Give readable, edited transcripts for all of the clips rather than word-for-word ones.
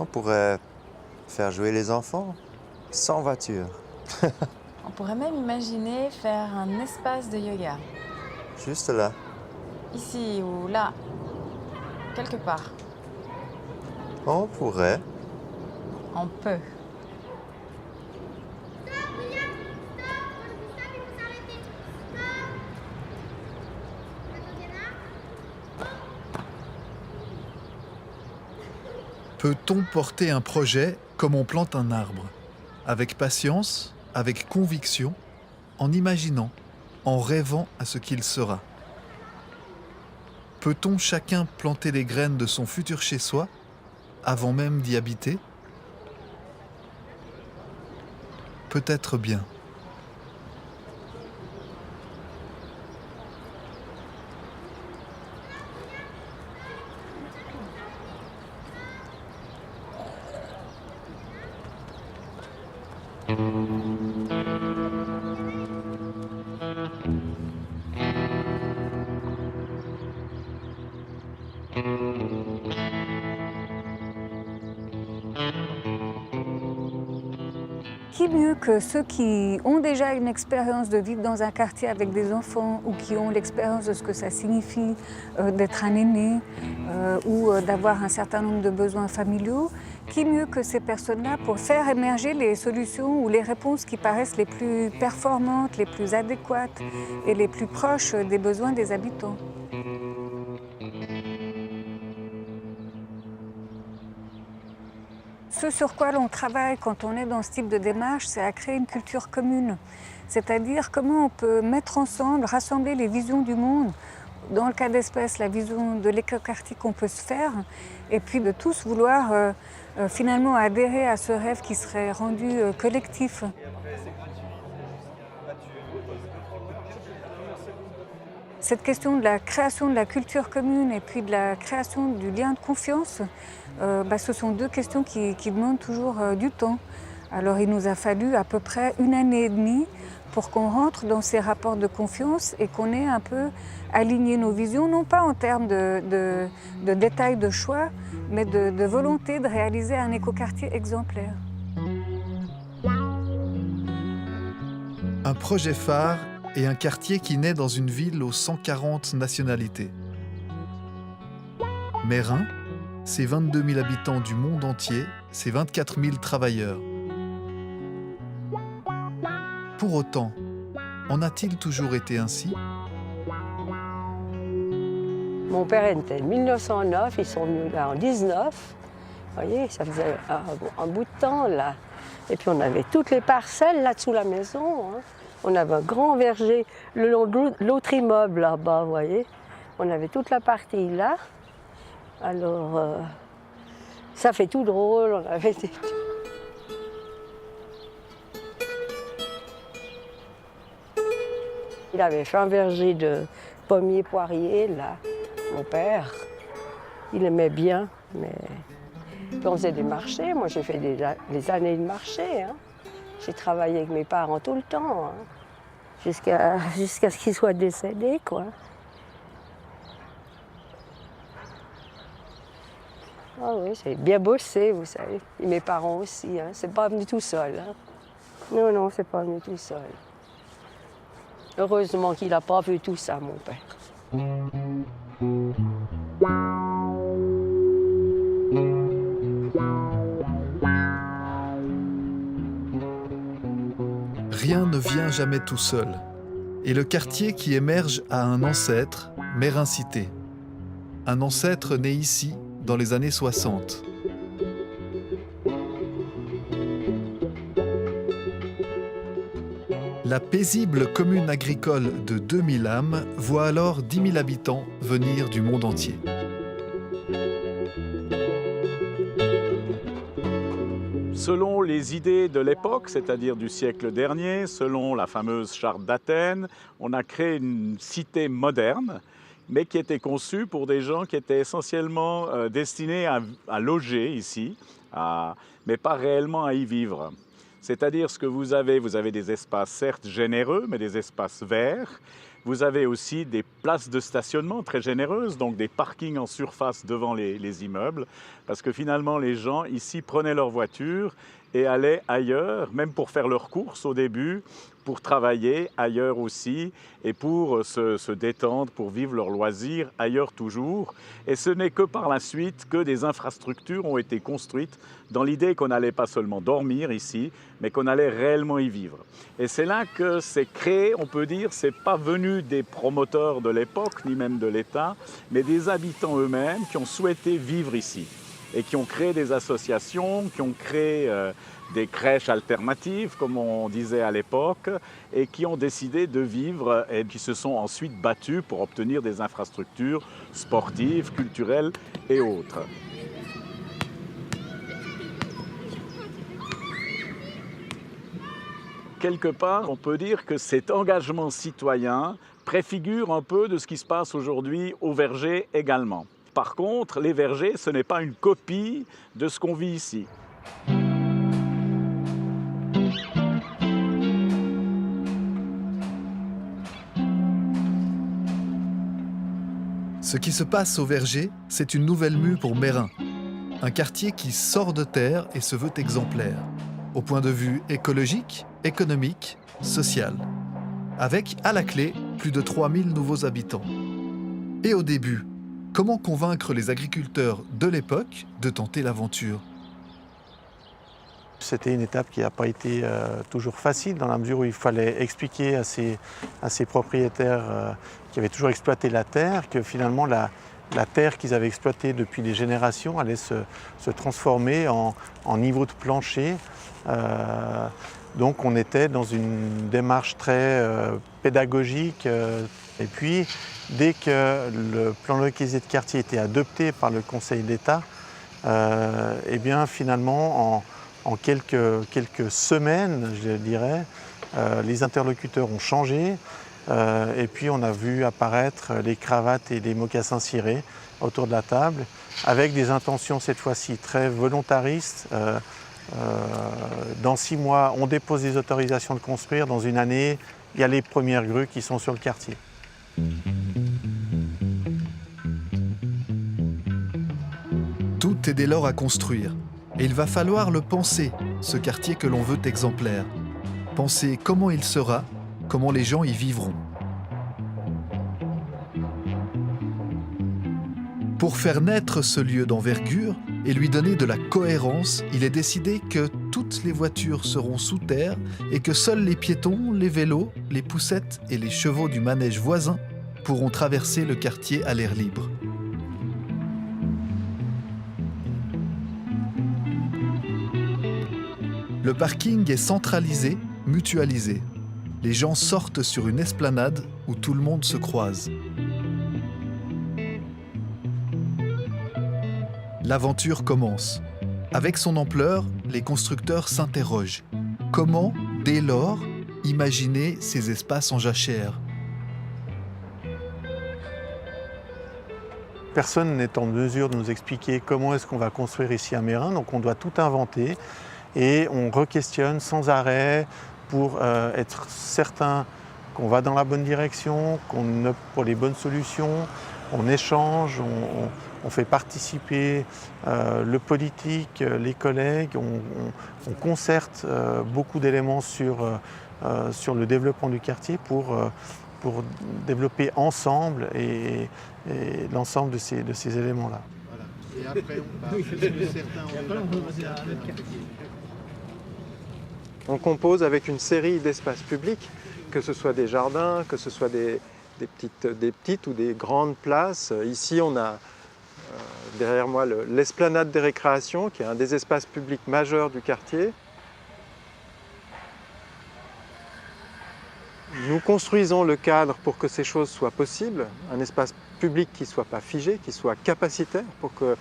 On pourrait faire jouer les enfants sans voiture. On pourrait même imaginer faire un espace de yoga. Juste là. Ici ou là, quelque part. On pourrait. On peut. Peut-on porter un projet comme on plante un arbre? Avec patience, avec conviction, en imaginant, en rêvant à ce qu'il sera. Peut-on chacun planter les graines de son futur chez soi, avant même d'y habiter? Peut-être bien. Qui mieux que ceux qui ont déjà une expérience de vivre dans un quartier avec des enfants ou qui ont l'expérience de ce que ça signifie d'être un aîné ou d'avoir un certain nombre de besoins familiaux, qui mieux que ces personnes-là pour faire émerger les solutions ou les réponses qui paraissent les plus performantes, les plus adéquates et les plus proches des besoins des habitants. Ce sur quoi l'on travaille quand on est dans ce type de démarche, c'est à créer une culture commune. C'est-à-dire comment on peut mettre ensemble, rassembler les visions du monde. Dans le cas d'espèce, la vision de l'écoquartier qu'on peut se faire, et puis de tous vouloir finalement adhérer à ce rêve qui serait rendu collectif. Cette question de la création de la culture commune et puis de la création du lien de confiance, ce sont deux questions qui demandent toujours du temps. Alors il nous a fallu à peu près 1 année et demie pour qu'on rentre dans ces rapports de confiance et qu'on ait un peu aligné nos visions, non pas en termes de détails de choix, mais de volonté de réaliser un écoquartier exemplaire. Un projet phare et un quartier qui naît dans une ville aux 140 nationalités. Meyrin, c'est 22 000 habitants du monde entier, c'est 24 000 travailleurs. Pour autant, en a-t-il toujours été ainsi? Mon père était en 1909, ils sont venus là en 19. Vous voyez, ça faisait un bout de temps là. Et puis on avait toutes les parcelles là-dessous la maison. Hein. On avait un grand verger le long de l'autre immeuble là-bas, vous voyez. On avait toute la partie là. Alors, ça fait tout drôle. On avait des... Il avait fait un verger de pommiers poiriers, là, mon père. Il aimait bien, mais... Puis on faisait des marchés. Moi, j'ai fait des années de marché. Hein. J'ai travaillé avec mes parents tout le temps, hein, jusqu'à ce qu'ils soient décédés, quoi. Ah oui, j'ai bien bossé, vous savez. Et mes parents aussi, hein. C'est pas venu tout seul. Hein. Non, non, c'est pas venu tout seul. Heureusement qu'il n'a pas vu tout ça, mon père. Rien ne vient jamais tout seul. Et le quartier qui émerge a un ancêtre, Meyrin Cité. Un ancêtre né ici, dans les années 60. La paisible commune agricole de 2000 âmes voit alors 10 000 habitants venir du monde entier. Selon les idées de l'époque, c'est-à-dire du siècle dernier, selon la fameuse charte d'Athènes, on a créé une cité moderne, mais qui était conçue pour des gens qui étaient essentiellement destinés à loger ici, mais pas réellement à y vivre. C'est-à-dire ce que vous avez des espaces certes généreux, mais des espaces verts, Vous avez aussi des places de stationnement très généreuses, donc des parkings en surface devant les immeubles, parce que finalement les gens ici prenaient leur voiture et allaient ailleurs, même pour faire leurs courses au début, pour travailler ailleurs aussi et pour se détendre, pour vivre leurs loisirs ailleurs toujours. Et ce n'est que par la suite que des infrastructures ont été construites dans l'idée qu'on n'allait pas seulement dormir ici, mais qu'on allait réellement y vivre. Et c'est là que c'est créé, on peut dire, c'est pas venu des promoteurs de l'époque, ni même de l'État, mais des habitants eux-mêmes qui ont souhaité vivre ici et qui ont créé des associations, qui ont créé des crèches alternatives, comme on disait à l'époque, et qui ont décidé de vivre et qui se sont ensuite battus pour obtenir des infrastructures sportives, culturelles et autres. Quelque part, on peut dire que cet engagement citoyen préfigure un peu de ce qui se passe aujourd'hui au Verger également. Par contre, les vergers, ce n'est pas une copie de ce qu'on vit ici. Ce qui se passe au Verger, c'est une nouvelle mue pour Meyrin. Un quartier qui sort de terre et se veut exemplaire, au point de vue écologique, économique, social. Avec, à la clé, plus de 3000 nouveaux habitants. Et au début, comment convaincre les agriculteurs de l'époque de tenter l'aventure ? C'était une étape qui n'a pas été toujours facile, dans la mesure où il fallait expliquer à ces propriétaires qui avaient toujours exploité la terre que finalement la terre qu'ils avaient exploitée depuis des générations allait se transformer en niveau de plancher. Donc on était dans une démarche très pédagogique. Et puis, dès que le plan localisé de quartier était adopté par le Conseil d'État, eh bien finalement, en quelques semaines, je dirais, les interlocuteurs ont changé. Et puis on a vu apparaître les cravates et les mocassins cirés autour de la table, avec des intentions cette fois-ci très volontaristes. Dans 6 mois, on dépose des autorisations de construire. Dans une année, il y a les premières grues qui sont sur le quartier. Tout est dès lors à construire. Et il va falloir le penser, ce quartier que l'on veut exemplaire. Penser comment il sera, comment les gens y vivront. Pour faire naître ce lieu d'envergure et lui donner de la cohérence, il est décidé que toutes les voitures seront sous terre et que seuls les piétons, les vélos, les poussettes et les chevaux du manège voisin pourront traverser le quartier à l'air libre. Le parking est centralisé, mutualisé. Les gens sortent sur une esplanade où tout le monde se croise. L'aventure commence. Avec son ampleur, les constructeurs s'interrogent. Comment, dès lors, imaginer ces espaces en jachère ? Personne n'est en mesure de nous expliquer comment est-ce qu'on va construire ici à Meyrin, donc on doit tout inventer et on re-questionne sans arrêt pour être certain qu'on va dans la bonne direction, qu'on opte pour les bonnes solutions, on échange, on fait participer le politique, les collègues, on concerte beaucoup d'éléments sur le développement du quartier pour développer ensemble et l'ensemble de ces éléments-là. Voilà. Et après, on parle. On compose avec une série d'espaces publics, que ce soit des jardins, que ce soit des petites ou des grandes places. Ici, on a derrière moi l'esplanade des récréations, qui est un des espaces publics majeurs du quartier. Nous construisons le cadre pour que ces choses soient possibles, un espace public qui ne soit pas figé, qui soit capacitaire pour que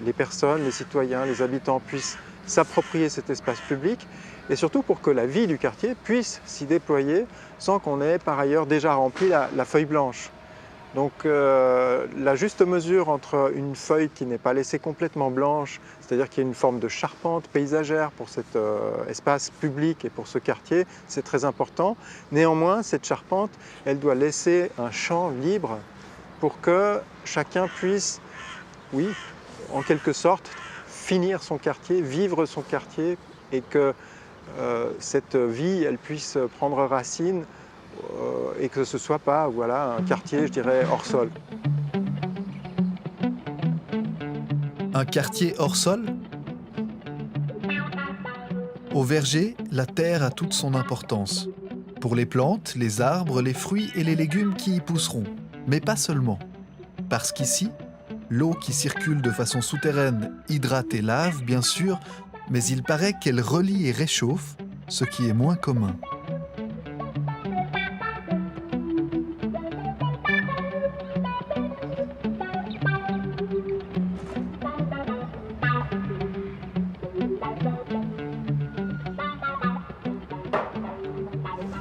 les personnes, les citoyens, les habitants puissent s'approprier cet espace public et surtout pour que la vie du quartier puisse s'y déployer sans qu'on ait par ailleurs déjà rempli la feuille blanche. Donc la juste mesure entre une feuille qui n'est pas laissée complètement blanche, c'est-à-dire qu'il y a une forme de charpente paysagère pour cet espace public et pour ce quartier, c'est très important. Néanmoins, cette charpente, elle doit laisser un champ libre pour que chacun puisse, oui, en quelque sorte, finir son quartier, vivre son quartier et que cette vie, elle puisse prendre racine et que ce ne soit pas voilà, un quartier, je dirais, hors sol. Un quartier hors sol? Au verger, la terre a toute son importance. Pour les plantes, les arbres, les fruits et les légumes qui y pousseront. Mais pas seulement. Parce qu'ici, l'eau qui circule de façon souterraine hydrate et lave, bien sûr, mais il paraît qu'elle relie et réchauffe, ce qui est moins commun.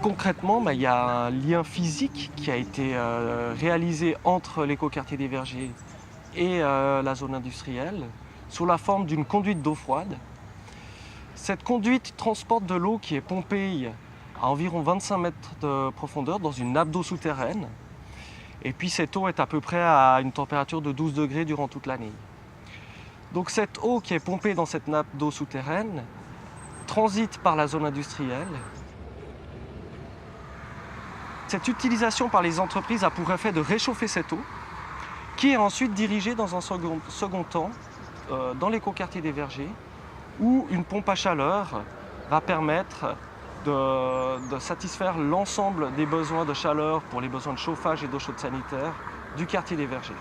Concrètement, il y a un lien physique qui a été réalisé entre l'écoquartier des Vergers et la zone industrielle sous la forme d'une conduite d'eau froide. Cette conduite transporte de l'eau qui est pompée à environ 25 mètres de profondeur dans une nappe d'eau souterraine. Et puis cette eau est à peu près à une température de 12 degrés durant toute l'année. Donc cette eau qui est pompée dans cette nappe d'eau souterraine transite par la zone industrielle. Cette utilisation par les entreprises a pour effet de réchauffer cette eau, qui est ensuite dirigée dans un second temps dans l'écoquartier des Vergers, où une pompe à chaleur va permettre de satisfaire l'ensemble des besoins de chaleur pour les besoins de chauffage et d'eau chaude sanitaire du quartier des Vergers.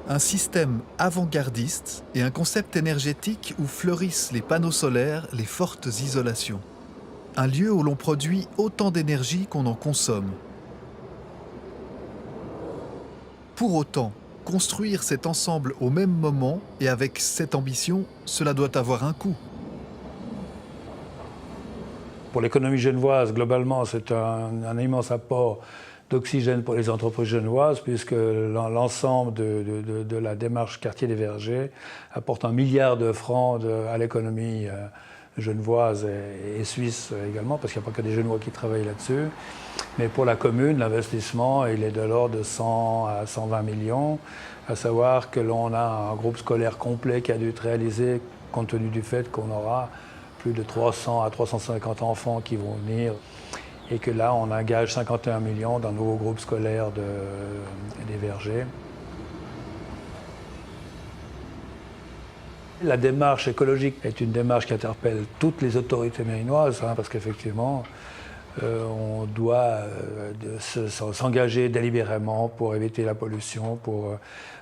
Un système avant-gardiste et un concept énergétique où fleurissent les panneaux solaires, les fortes isolations. Un lieu où l'on produit autant d'énergie qu'on en consomme. Pour autant, construire cet ensemble au même moment et avec cette ambition, cela doit avoir un coût. Pour l'économie genevoise, globalement, c'est un immense apport d'oxygène pour les entreprises genevoises, puisque l'ensemble de la démarche quartier des Vergers apporte 1 milliard de francs à l'économie genevoise et suisse également, parce qu'il n'y a pas que des Genevois qui travaillent là-dessus. Mais pour la commune, l'investissement, il est de l'ordre de 100 à 120 millions, à savoir que l'on a un groupe scolaire complet qui a dû être réalisé compte tenu du fait qu'on aura plus de 300 à 350 enfants qui vont venir. Et que là, on engage 51 millions dans le nouveau groupe scolaire des Vergers. La démarche écologique est une démarche qui interpelle toutes les autorités mérinoises, parce qu'effectivement, on doit s'engager délibérément pour éviter la pollution, pour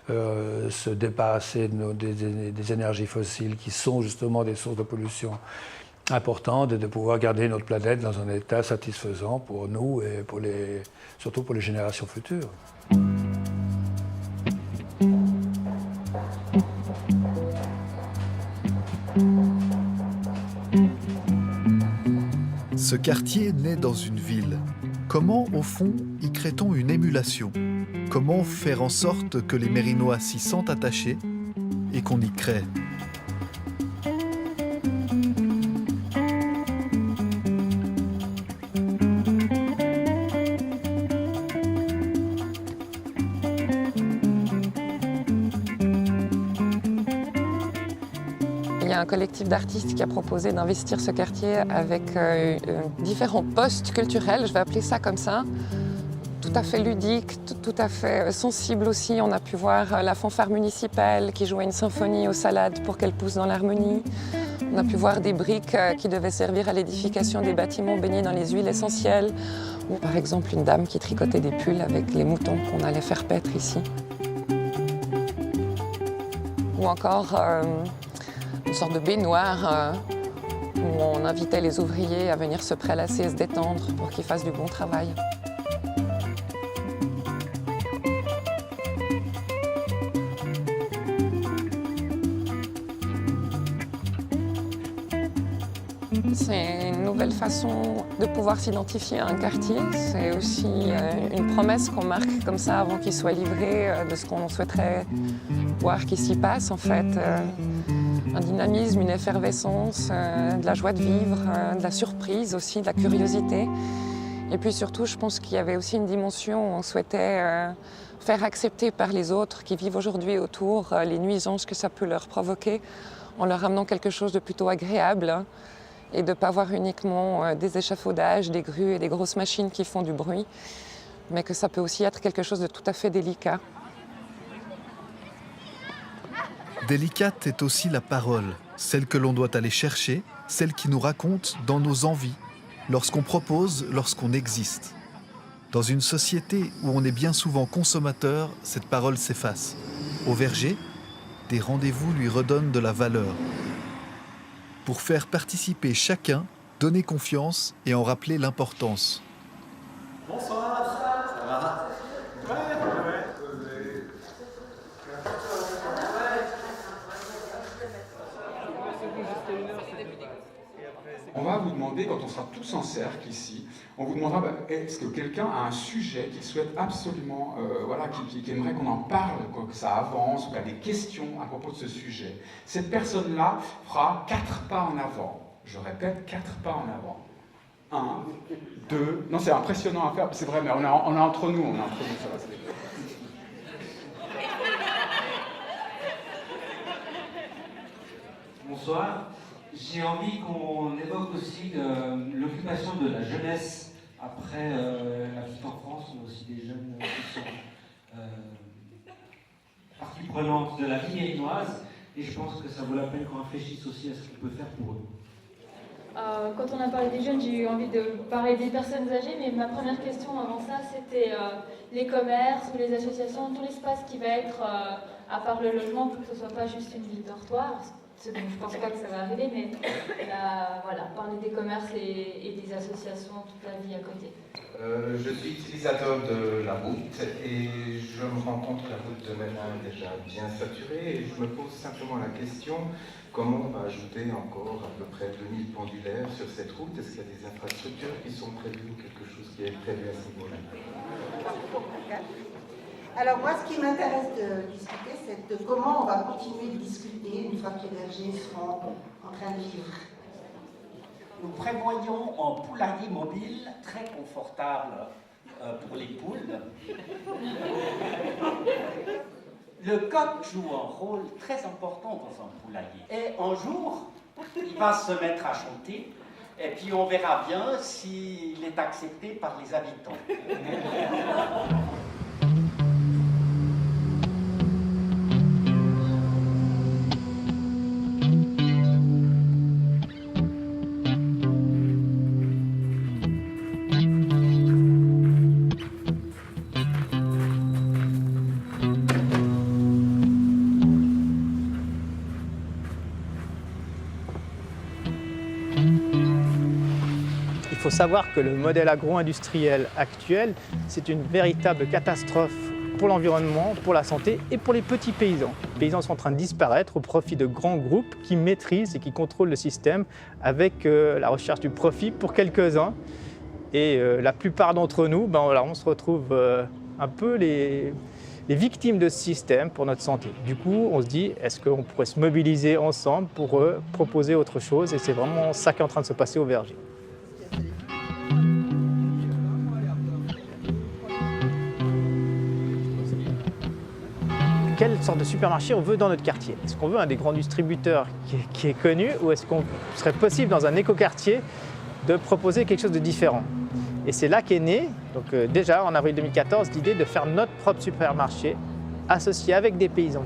se débarrasser des énergies fossiles qui sont justement des sources de pollution importante de pouvoir garder notre planète dans un état satisfaisant pour nous et surtout pour les générations futures. Ce quartier naît dans une ville. Comment, au fond, y crée-t-on une émulation? Comment faire en sorte que les Mérinois s'y sentent attachés et qu'on y crée? Il y a un collectif d'artistes qui a proposé d'investir ce quartier avec différents postes culturels, je vais appeler ça comme ça, tout à fait ludique, tout à fait sensible aussi. On a pu voir la fanfare municipale qui jouait une symphonie aux salades pour qu'elle pousse dans l'harmonie. On a pu voir des briques qui devaient servir à l'édification des bâtiments baignés dans les huiles essentielles. Ou par exemple une dame qui tricotait des pulls avec les moutons qu'on allait faire paître ici. Ou encore une sorte de baignoire où on invitait les ouvriers à venir se prélasser et se détendre pour qu'ils fassent du bon travail. C'est une nouvelle façon de pouvoir s'identifier à un quartier. C'est aussi une promesse qu'on marque comme ça avant qu'il soit livré de ce qu'on souhaiterait voir qui s'y passe en fait. Un dynamisme, une effervescence, de la joie de vivre, de la surprise aussi, de la curiosité. Et puis surtout, je pense qu'il y avait aussi une dimension où on souhaitait faire accepter par les autres qui vivent aujourd'hui autour les nuisances que ça peut leur provoquer en leur amenant quelque chose de plutôt agréable et de ne pas voir uniquement des échafaudages, des grues et des grosses machines qui font du bruit, mais que ça peut aussi être quelque chose de tout à fait délicat. Délicate est aussi la parole, celle que l'on doit aller chercher, celle qui nous raconte dans nos envies, lorsqu'on propose, lorsqu'on existe. Dans une société où on est bien souvent consommateur, cette parole s'efface. Au verger, des rendez-vous lui redonnent de la valeur. Pour faire participer chacun, donner confiance et en rappeler l'importance. Bonsoir, ça va? On va vous demander, quand on sera tous en cercle ici, on vous demandera est-ce que quelqu'un a un sujet qu'il souhaite absolument, qui aimerait qu'on en parle, que ça avance, ou qu'il a des questions à propos de ce sujet. Cette personne-là fera 4 pas en avant. Je répète, 4 pas en avant. 1, 2... Non, c'est impressionnant à faire, c'est vrai, mais on est entre nous, ça va se faire. Bonsoir. J'ai envie qu'on évoque aussi l'occupation de la jeunesse après la petite enfance. On a aussi des jeunes qui sont partie prenante de la vie mérinoise et je pense que ça vaut la peine qu'on réfléchisse aussi à ce qu'on peut faire pour eux. Quand on a parlé des jeunes, j'ai eu envie de parler des personnes âgées, mais ma première question avant ça, c'était les commerces ou les associations, tout l'espace qui va être, à part le logement, pour que ce ne soit pas juste une ville dortoir. Je ne pense pas que ça va arriver, mais parler des commerces et des associations toute la vie à côté. Je suis utilisateur de la route et je me rends compte que la route de Mérin est déjà bien saturée et je me pose simplement la question comment on va ajouter encore à peu près 2000 pendulaires sur cette route? Est-ce qu'il y a des infrastructures qui sont prévues ou quelque chose qui est prévu à ce niveau-là? Alors moi, ce qui m'intéresse de discuter, c'est de comment on va continuer de discuter une fois que les bergers seront en train de vivre. Nous prévoyons un poulailler mobile très confortable pour les poules. Le coq joue un rôle très important dans un poulailler. Et un jour, il va se mettre à chanter, et puis on verra bien s'il est accepté par les habitants. Il faut savoir que le modèle agro-industriel actuel, c'est une véritable catastrophe pour l'environnement, pour la santé et pour les petits paysans. Les paysans sont en train de disparaître au profit de grands groupes qui maîtrisent et qui contrôlent le système avec la recherche du profit pour quelques-uns. Et la plupart d'entre nous, on se retrouve un peu les victimes de ce système pour notre santé. Du coup, on se dit, est-ce qu'on pourrait se mobiliser ensemble pour proposer autre chose? Et c'est vraiment ça qui est en train de se passer au verger. Quelle sorte de supermarché on veut dans notre quartier? Est-ce qu'on veut un des grands distributeurs qui est connu ou est-ce qu'on serait possible dans un écoquartier de proposer quelque chose de différent? Et c'est là qu'est née, donc déjà en avril 2014, l'idée de faire notre propre supermarché associé avec des paysans.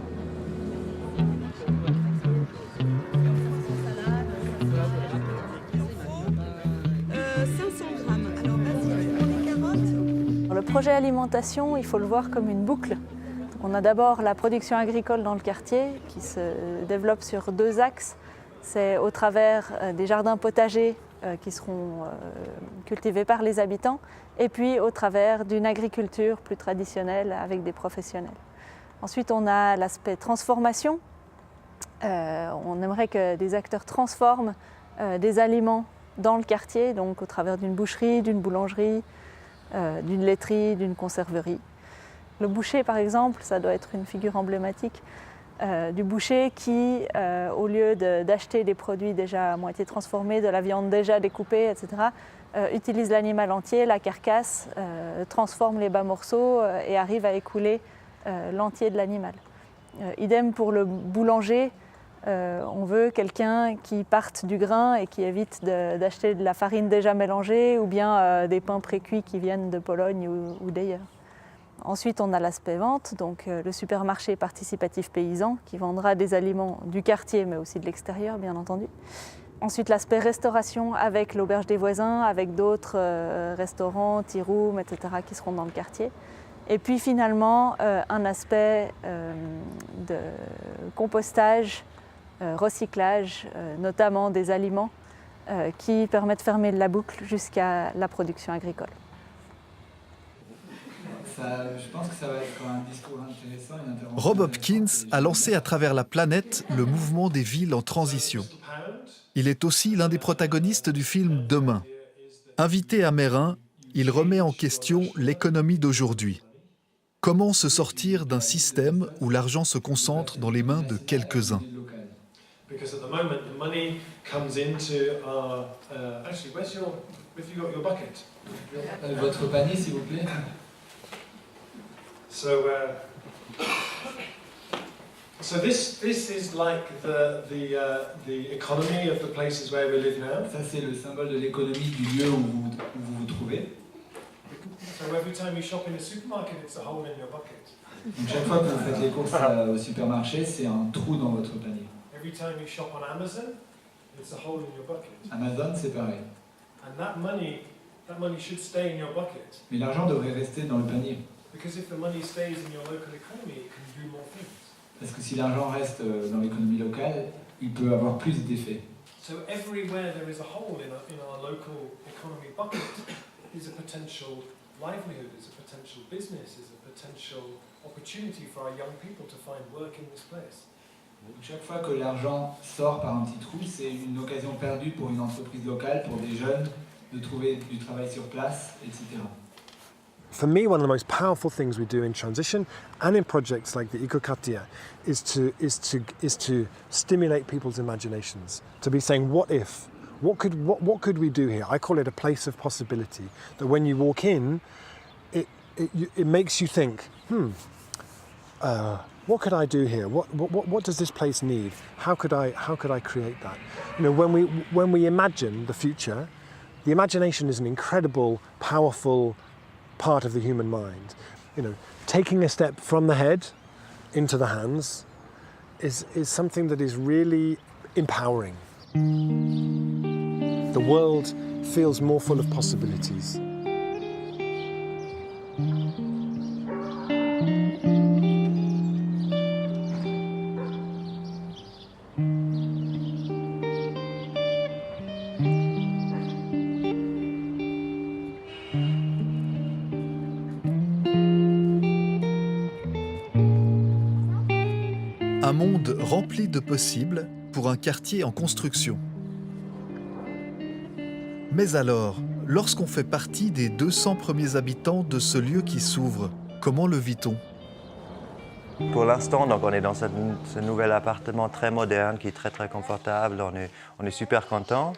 Le projet alimentation, il faut le voir comme une boucle. On a d'abord la production agricole dans le quartier qui se développe sur 2 axes. C'est au travers des jardins potagers qui seront cultivés par les habitants et puis au travers d'une agriculture plus traditionnelle avec des professionnels. Ensuite, on a l'aspect transformation. On aimerait que des acteurs transforment des aliments dans le quartier, donc au travers d'une boucherie, d'une boulangerie, d'une laiterie, d'une conserverie. Le boucher, par exemple, ça doit être une figure emblématique du boucher qui, au lieu d'acheter des produits déjà à moitié transformés, de la viande déjà découpée, etc., utilise l'animal entier, la carcasse, transforme les bas morceaux et arrive à écouler l'entier de l'animal. Idem pour le boulanger, on veut quelqu'un qui parte du grain et qui évite d'acheter de la farine déjà mélangée ou bien des pains précuits qui viennent de Pologne ou d'ailleurs. Ensuite, on a l'aspect vente, donc le supermarché participatif paysan qui vendra des aliments du quartier mais aussi de l'extérieur, bien entendu. Ensuite, l'aspect restauration avec l'auberge des voisins, avec d'autres restaurants, tea rooms, etc. qui seront dans le quartier. Et puis finalement, un aspect de compostage, recyclage, notamment des aliments, qui permet de fermer la boucle jusqu'à la production agricole. Je pense que ça va être un discours intéressant. Rob Hopkins a lancé à travers la planète le mouvement des villes en transition. Il est aussi l'un des protagonistes du film Demain. Invité à Meyrin, il remet en question l'économie d'aujourd'hui. Comment se sortir d'un système où l'argent se concentre dans les mains de quelques-uns? Votre panier, s'il vous plaît. So this is like the economy of the places where we live now. Ça c'est le symbole de l'économie du lieu où vous vous trouvez. So every time you shop in a supermarket, it's a hole in your bucket. Donc chaque fois que vous faites les courses au supermarché, c'est un trou dans votre panier. Every time you shop on Amazon, it's a hole in your bucket. Amazon, c'est pareil. And that money should stay in your bucket. Mais l'argent devrait rester dans le panier. Because if the money stays in your local economy, it can do more things. Parce que si l'argent reste dans l'économie locale, il peut avoir plus d'effets. So everywhere there is a hole in our local economy bucket is a potential livelihood, is a potential business, is a potential opportunity for our young people to find work in this place. Chaque fois que l'argent sort par un petit trou, c'est une occasion perdue pour une entreprise locale, pour des jeunes, de trouver du travail sur place, etc. For me, one of the most powerful things we do in transition and in projects like the Ecokartier is to stimulate people's imaginations, to be saying, what if? What could we do here? I call it a place of possibility, that when you walk in, it makes you think, what could I do here? What does this place need? How could I create that? You know, when we imagine the future, the imagination is an incredible, powerful part of the human mind. You know, taking a step from the head into the hands is something that is really empowering. The world feels more full of possibilities. Un monde rempli de possibles pour un quartier en construction. Mais alors, lorsqu'on fait partie des 200 premiers habitants de ce lieu qui s'ouvre, comment le vit-on? Pour l'instant, donc, on est dans ce nouvel appartement très moderne qui est très très confortable. On est super content.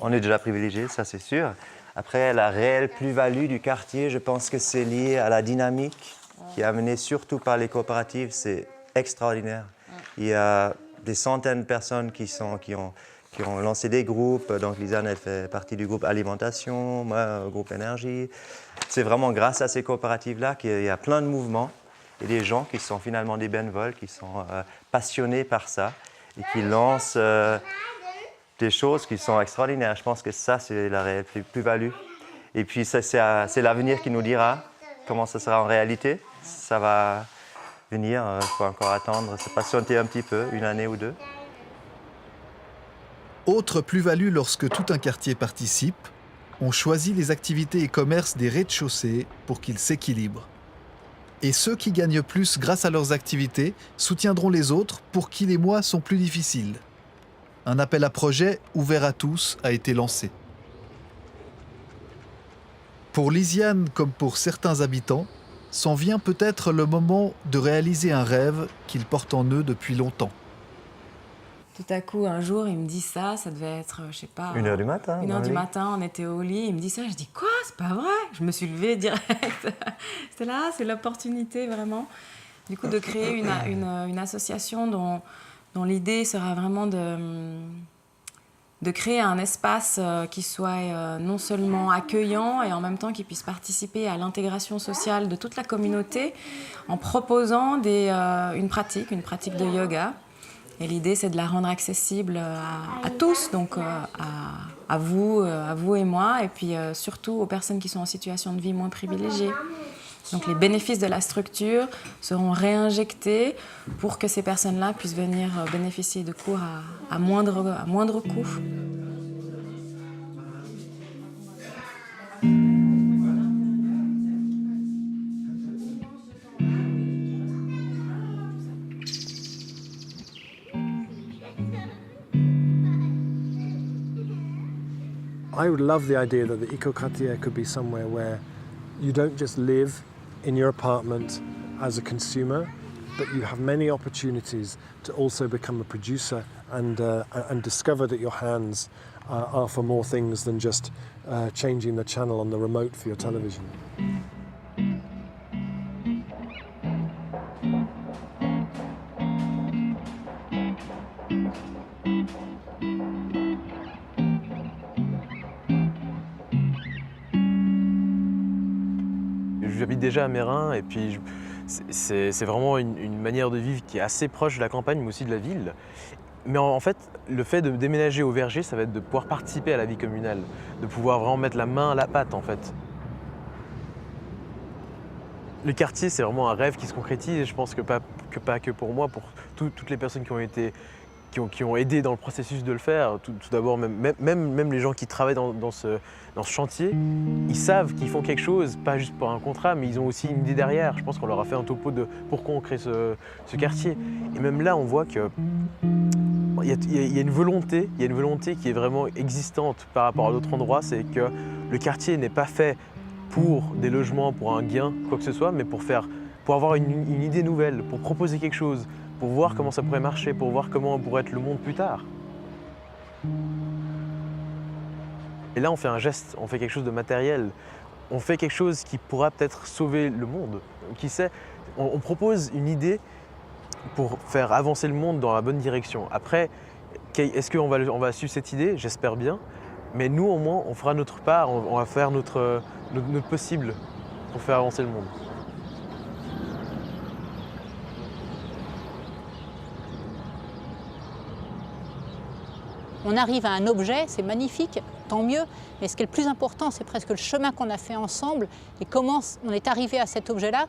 On est déjà privilégié, ça c'est sûr. Après, la réelle plus-value du quartier, je pense que c'est lié à la dynamique qui est amenée surtout par les coopératives. C'est extraordinaire. Il y a des centaines de personnes qui ont lancé des groupes. Donc Lisanne, elle fait partie du groupe Alimentation, moi, groupe Énergie. C'est vraiment grâce à ces coopératives-là qu'il y a plein de mouvements et des gens qui sont finalement des bénévoles, qui sont passionnés par ça et qui lancent des choses qui sont extraordinaires. Je pense que ça, c'est la réelle plus-value. Et puis c'est l'avenir qui nous dira comment ça sera en réalité. Ça va venir, il faut encore attendre, se patienter un petit peu, une année ou deux. Autre plus-value lorsque tout un quartier participe, on choisit les activités et commerces des rez-de-chaussée pour qu'ils s'équilibrent. Et ceux qui gagnent plus grâce à leurs activités soutiendront les autres pour qui les mois sont plus difficiles. un appel à projet ouvert à tous a été lancé. Pour Lisiane, comme pour certains habitants, s'en vient peut-être le moment de réaliser un rêve qu'ils portent en eux depuis longtemps. Tout à coup, un jour, il me dit ça devait être, je sais pas... 1h du matin. 1h du matin, on était au lit, il me dit ça, je dis quoi, c'est pas vrai. Je me suis levée direct. C'était là, c'est l'opportunité vraiment. Du coup, de créer une association dont l'idée sera vraiment de créer un espace qui soit non seulement accueillant et en même temps qui puisse participer à l'intégration sociale de toute la communauté en proposant une pratique de yoga. Et l'idée, c'est de la rendre accessible à tous, donc à vous et moi, et puis surtout aux personnes qui sont en situation de vie moins privilégiée. Donc les bénéfices de la structure seront réinjectés pour que ces personnes-là puissent venir bénéficier de cours à moindre coût. I would love the idea that the eco-quartier could be somewhere where you don't just live in your apartment as a consumer, but you have many opportunities to also become a producer and discover that your hands are for more things than just changing the channel on the remote for your television. J'habite déjà à Meyrin et puis c'est vraiment une manière de vivre qui est assez proche de la campagne mais aussi de la ville. Mais en fait, le fait de déménager au Verger, ça va être de pouvoir participer à la vie communale, de pouvoir vraiment mettre la main à la pâte en fait. Le quartier, c'est vraiment un rêve qui se concrétise et je pense que pas que pour moi, pour toutes les personnes qui ont aidé dans le processus de le faire. Tout d'abord, même les gens qui travaillent dans ce chantier, ils savent qu'ils font quelque chose, pas juste pour un contrat, mais ils ont aussi une idée derrière. Je pense qu'on leur a fait un topo de pourquoi on crée ce quartier. Et même là, on voit qu'il y a une volonté qui est vraiment existante par rapport à d'autres endroits, c'est que le quartier n'est pas fait pour des logements, pour un gain, quoi que ce soit, mais pour avoir une idée nouvelle, pour proposer quelque chose, pour voir comment ça pourrait marcher, pour voir comment pourrait être le monde plus tard. Et là, on fait un geste, on fait quelque chose de matériel, on fait quelque chose qui pourra peut-être sauver le monde. Qui sait, on propose une idée pour faire avancer le monde dans la bonne direction. Après, est-ce qu'on va suivre cette idée? J'espère bien. Mais nous, au moins, on fera notre part, on va faire notre possible pour faire avancer le monde. On arrive à un objet, c'est magnifique, tant mieux, mais ce qui est le plus important, c'est presque le chemin qu'on a fait ensemble et comment on est arrivé à cet objet-là,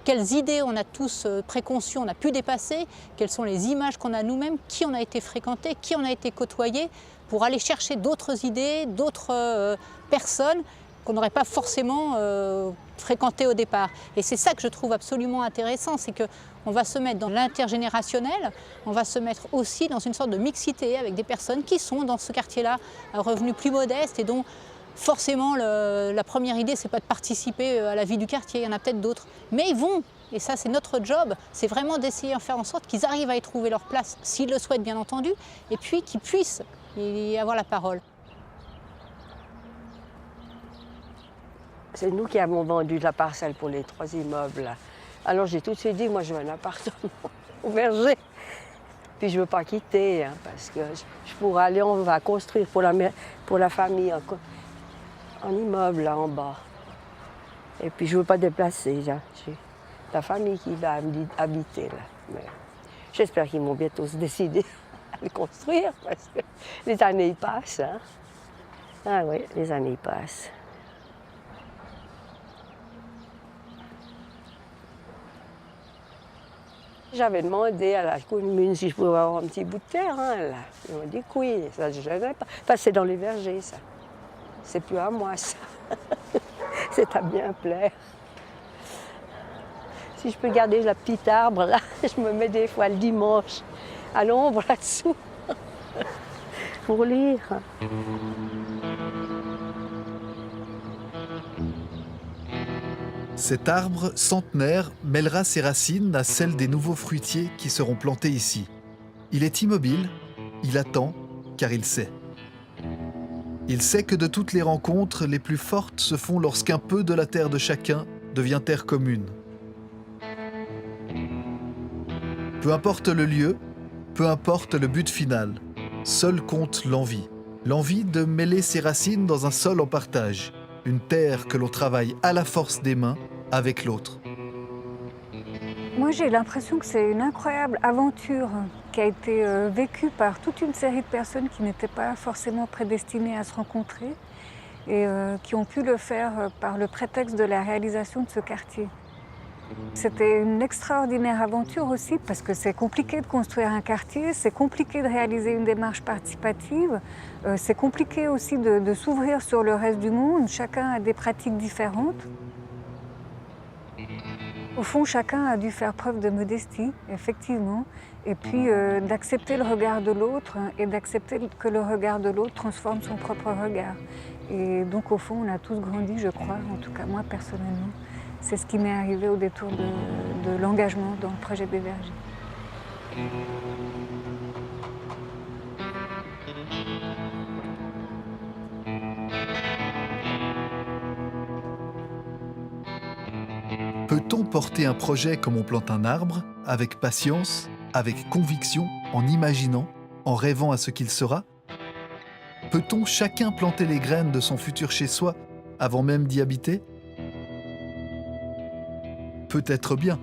quelles idées on a tous préconçues, on a pu dépasser, quelles sont les images qu'on a nous-mêmes, qui on a été fréquenté, qui on a été côtoyé, pour aller chercher d'autres idées, d'autres personnes qu'on n'aurait pas forcément fréquentées au départ. Et c'est ça que je trouve absolument intéressant, c'est qu'on va se mettre dans l'intergénérationnel, on va se mettre aussi dans une sorte de mixité avec des personnes qui sont dans ce quartier-là à revenus plus modestes et dont forcément la première idée, c'est pas de participer à la vie du quartier, il y en a peut-être d'autres. Mais ils vont, et ça c'est notre job, c'est vraiment d'essayer de faire en sorte qu'ils arrivent à y trouver leur place, s'ils le souhaitent bien entendu, et puis qu'ils puissent y avoir la parole. C'est nous qui avons vendu la parcelle pour les 3 immeubles. Là. Alors j'ai tout de suite dit, moi je veux un appartement au Verger. Puis je ne veux pas quitter, hein, parce que je pourrais aller, on va construire pour la famille en immeuble là en bas. Et puis je ne veux pas déplacer, j'ai la famille qui va habiter là. J'espère qu'ils vont bientôt se décider à le construire, parce que les années y passent. Hein. Ah oui, les années y passent. J'avais demandé à la commune si je pouvais avoir un petit bout de terre. Hein, là. Ils m'ont dit que oui, ça ne gênait pas. Enfin, c'est dans les vergers, ça. C'est plus à moi, ça. C'est à bien plaire. Si je peux garder le petit arbre, là, je me mets des fois le dimanche à l'ombre là-dessous. pour lire. Cet arbre centenaire mêlera ses racines à celles des nouveaux fruitiers qui seront plantés ici. Il est immobile, il attend, car il sait. Il sait que de toutes les rencontres, les plus fortes se font lorsqu'un peu de la terre de chacun devient terre commune. Peu importe le lieu, peu importe le but final, seul compte l'envie. L'envie de mêler ses racines dans un sol en partage, une terre que l'on travaille à la force des mains avec l'autre. Moi, j'ai l'impression que c'est une incroyable aventure qui a été vécue par toute une série de personnes qui n'étaient pas forcément prédestinées à se rencontrer et qui ont pu le faire par le prétexte de la réalisation de ce quartier. C'était une extraordinaire aventure aussi parce que c'est compliqué de construire un quartier, c'est compliqué de réaliser une démarche participative, c'est compliqué aussi de s'ouvrir sur le reste du monde, chacun a des pratiques différentes. Au fond, chacun a dû faire preuve de modestie, effectivement, et puis d'accepter le regard de l'autre et d'accepter que le regard de l'autre transforme son propre regard. Et donc, au fond, on a tous grandi, je crois, en tout cas moi personnellement. C'est ce qui m'est arrivé au détour de l'engagement dans le projet des vergers. Peut-on porter un projet comme on plante un arbre, avec patience, avec conviction, en imaginant, en rêvant à ce qu'il sera? Peut-on chacun planter les graines de son futur chez soi avant même d'y habiter? Peut-être bien.